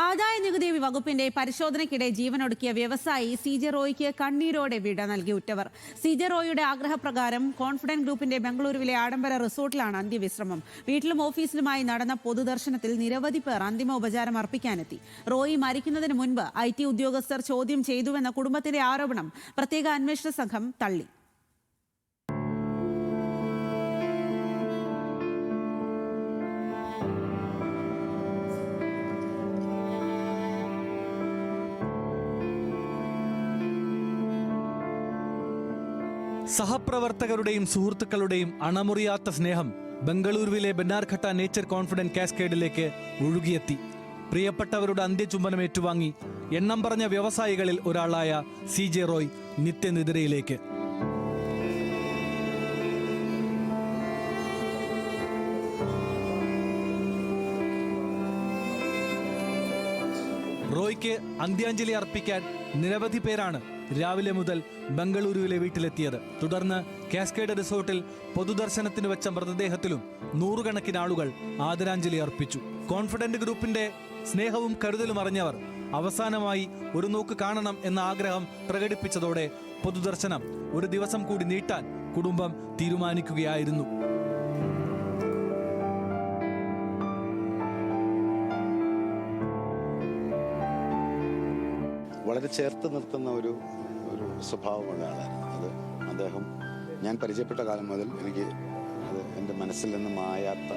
ആദായനികുതി വകുപ്പിന്റെ പരിശോധനയ്ക്കിടെ ജീവനൊടുക്കിയ വ്യവസായി സി.ജെ. റോയിക്ക് കണ്ണീരോടെ വിട നൽകി ഉറ്റവർ. സി.ജെ. റോയിയുടെ ആഗ്രഹപ്രകാരം കോൺഫിഡന്റ് ഗ്രൂപ്പിന്റെ ബംഗളൂരുവിലെ ആഡംബര റിസോർട്ടിലാണ് അന്ത്യവിശ്രമം. വീട്ടിലും ഓഫീസിലുമായി നടന്ന പൊതുദർശനത്തിൽ നിരവധി പേർ അന്തിമോപചാരം അർപ്പിക്കാനെത്തി. റോയി മരിക്കുന്നതിന് മുൻപ് IT ഉദ്യോഗസ്ഥർ ചോദ്യം ചെയ്തുവെന്ന കുടുംബത്തിന്റെ ആരോപണം പ്രത്യേക അന്വേഷണ സംഘം തള്ളി. സഹപ്രവർത്തകരുടെയും സുഹൃത്തുക്കളുടെയും അണമുറിയാത്ത സ്നേഹം ബംഗളൂരുവിലെ ബെന്നാർഘട്ട നേച്ചർ കോൺഫിഡന്റ് കാസ്കേഡിലേക്ക് ഒഴുകിയെത്തി. പ്രിയപ്പെട്ടവരുടെ അന്ത്യചുംബനം ഏറ്റുവാങ്ങി എണ്ണം പറഞ്ഞ വ്യവസായികളിൽ ഒരാളായ സി.ജെ. റോയ് നിത്യനിദ്രയിലേക്ക്. റോയ്ക്ക് അന്ത്യാഞ്ജലി അർപ്പിക്കാൻ നിരവധി പേരാണ് രാവിലെ മുതൽ ബംഗളൂരുവിലെ വീട്ടിലെത്തിയത്. തുടർന്ന് കാസ്കേഡ് റിസോർട്ടിൽ പൊതുദർശനത്തിന് വെച്ച മൃതദേഹത്തിലും നൂറുകണക്കിന് ആളുകൾ ആദരാഞ്ജലി അർപ്പിച്ചു. കോൺഫിഡന്റ് ഗ്രൂപ്പിന്റെ സ്നേഹവും കരുതലും അറിഞ്ഞവർ അവസാനമായി ഒരു നോക്ക് കാണണം എന്ന ആഗ്രഹം പ്രകടിപ്പിച്ചതോടെ പൊതുദർശനം ഒരു ദിവസം കൂടി നീട്ടാൻ കുടുംബം തീരുമാനിക്കുകയായിരുന്നു. വളരെ ചേർത്ത് നിർത്തുന്ന ഒരു സ്വഭാവമുള്ള ആളായിരുന്നു അത്. അദ്ദേഹം ഞാൻ പരിചയപ്പെട്ട കാലം മുതൽ എനിക്ക് അത് എൻ്റെ മനസ്സിൽ നിന്ന് മായാത്ത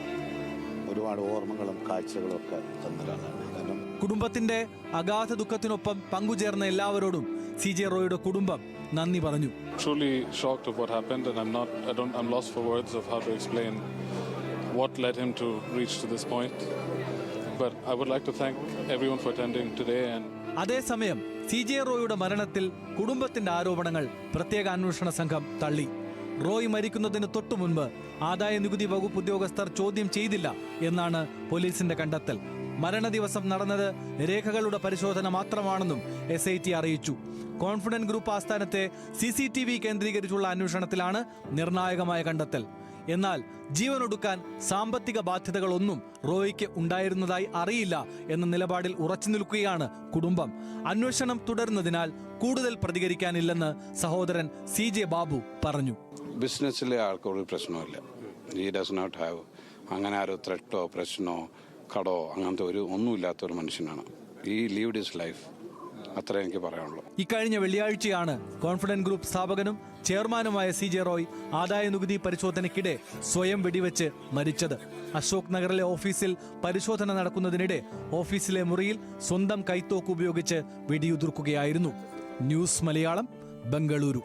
ഒരുപാട് ഓർമ്മകളും കാഴ്ചകളും ഒക്കെ തന്നൊരാളാണ്. കാരണം കുടുംബത്തിന്റെ അഗാധ ദുഃഖത്തിനൊപ്പം പങ്കുചേർന്ന എല്ലാവരോടും സി.ജെ. റോയിയുടെ കുടുംബം നന്ദി പറഞ്ഞു. Truly shocked of what happened, and I'm lost for words of how to explain what led him to reach to this point. But I would like to thank everyone for attending today. And അതേസമയം സി.ജെ. റോയിയുടെ മരണത്തിൽ കുടുംബത്തിന്റെ ആരോപണങ്ങൾ പ്രത്യേക അന്വേഷണ സംഘം തള്ളി. റോയ് മരിക്കുന്നതിന് തൊട്ടു മുൻപ് ആദായനികുതി വകുപ്പ് ഉദ്യോഗസ്ഥർ ചോദ്യം ചെയ്തില്ല എന്നാണ് പോലീസിന്റെ കണ്ടെത്തൽ. മരണദിവസം നടന്നത് രേഖകളുടെ പരിശോധന മാത്രമാണെന്നും SIT അറിയിച്ചു. കോൺഫിഡന്റ് ഗ്രൂപ്പ് ആസ്ഥാനത്തെ CCTV കേന്ദ്രീകരിച്ചുള്ള അന്വേഷണത്തിലാണ് നിർണായകമായ കണ്ടെത്തൽ. എന്നാൽ ജീവനൊടുക്കാൻ സാമ്പത്തിക ബാധ്യതകളൊന്നും റോയിക്ക് ഉണ്ടായിരുന്നതായി അറിയില്ല എന്ന നിലപാടിൽ ഉറച്ചു നിൽക്കുകയാണ് കുടുംബം. അന്വേഷണം തുടരുന്നതിനാൽ കൂടുതൽ പ്രതികരിക്കാനില്ലെന്ന് സഹോദരൻ സി.ജെ. ബാബു പറഞ്ഞു. ബിസിനസ്സിലെ ആൾക്കൊരു പ്രശ്നമില്ല. ഹി ഡസ് നോട്ട് ഹാവ് അങ്ങനെ ഒരു ത്രെട്ടോ പ്രശ്നമോ കടോ അങ്ങനത്തെ ഒന്നുമില്ലാത്ത ഒരു മനുഷ്യനാണ്. ഈ ലീവ്ഡ് ഹിസ് ലൈഫ്. അത്ര എനിക്ക് പറയാനുള്ളൂ. ഇക്കഴിഞ്ഞ വെള്ളിയാഴ്ചയാണ് കോൺഫിഡന്റ് ഗ്രൂപ്പ് സ്ഥാപകനും ചെയർമാനുമായ സി.ജെ. റോയ് ആദായനികുതി പരിശോധനയ്ക്കിടെ സ്വയം വെടിവെച്ച് മരിച്ചത്. അശോക് നഗറിലെ ഓഫീസിൽ പരിശോധന നടക്കുന്നതിനിടെ ഓഫീസിലെ മുറിയിൽ സ്വന്തം കൈത്തോക്ക് ഉപയോഗിച്ച് വെടിയുതിർക്കുകയായിരുന്നു. ന്യൂസ് മലയാളം, ബംഗളൂരു.